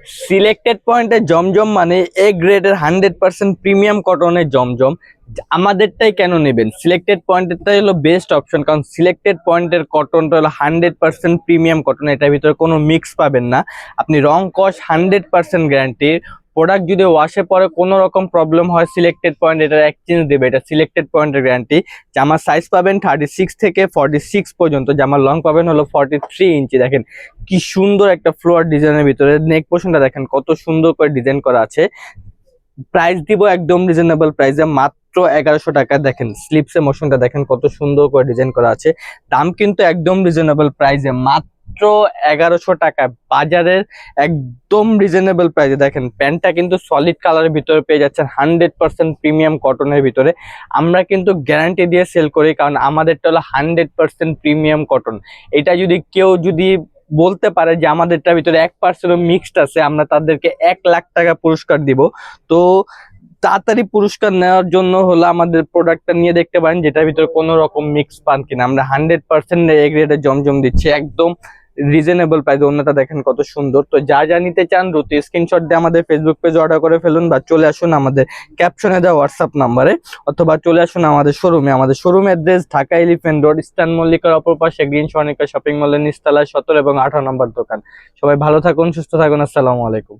Selected পয়েন্টে জমজম মানে এ গ্রেডের 100% প্রিমিয়াম কটনের জমজম। আমাদেরটাই কেন নেবেন? সিলেক্টেড পয়েন্টেরটাই হলো বেস্ট অপশন, কারণ সিলেক্টেড পয়েন্টের কটনটা হলো 100% প্রিমিয়াম কটন। এটার ভিতরে কোনো মিক্স পাবেন না আপনি। রং কস 100% গ্যারান্টি। প্রোডাক্ট যদি ওয়াশে পরে কোনো রকম প্রবলেম হয়, সিলেক্টেড পয়েন্ট এটা এক্সচেঞ্জ দেবে। এটা সিলেক্টেড পয়েন্টের গ্যারান্টি। জামার সাইজ পাবেন 36 থেকে 46 পর্যন্ত। জামার লং পাবেন হলো 43 ইঞ্চি। দেখেন কি সুন্দর একটা ফ্লোয়ার ডিজাইনের ভিতরে। নেক পোর্শনটা দেখেন কত সুন্দর করে ডিজাইন করা আছে। প্রাইস দিব একদম রিজনেবল প্রাইসে, মাত্র 1100 টাকা। দেখেন স্লিপসের মোশনটা দেখেন কত সুন্দর করে ডিজাইন করা আছে। দাম কিন্তু একদম রিজনেবল প্রাইসে, মাত্র 1100 টাকা। বাজারের একদম রিজনেবল প্রাইসে। দেখেন প্যান্টটা কিন্তু সলিড কালারের ভিতরে পেয়ে যাচ্ছেন, 100% প্রিমিয়াম কটনের ভিতরে। আমরা কিন্তু গ্যারান্টি দিয়ে সেল করি, কারণ আমাদেরটা হলো 100% প্রিমিয়াম কটন। এটা যদি কেউ বলতে পারে যে আমাদেরটার ভিতরে 1% মিক্সড আছে, আমরা তাদেরকে 1 লাখ টাকা পুরস্কার দিব। তো তাড়াতাড়ি পুরস্কার নেওয়ার জন্য হলো আমাদের প্রোডাক্টটা নিয়ে দেখতে পারেন, যেটার ভিতরে কোনো রকম মিক্স পান কিনা। আমরা 100% এ গ্রেডের জমজম দিচ্ছি একদম রিজনেবল প্রাইসে। অন্যটা দেখেন কত সুন্দর। তো যা যা নিতে চান দ্রুত স্ক্রিনশট দিয়ে আমাদের ফেসবুক পেজ অর্ডার করে ফেলুন, বা চলে আসুন আমাদের ক্যাপশনে দেওয়া হোয়াটসঅ্যাপ নাম্বারে, অথবা চলে আসুন আমাদের শোরুমে। আমাদের showroom address Dhaka elephant road, eastern মল্লিকার অপর পাশে গ্রিন সনিকা শপিং মলের নিচতলায় 17 এবং 18 নম্বর দোকান। সবাই ভালো থাকুন, সুস্থ থাকুন। আসসালামু আলাইকুম।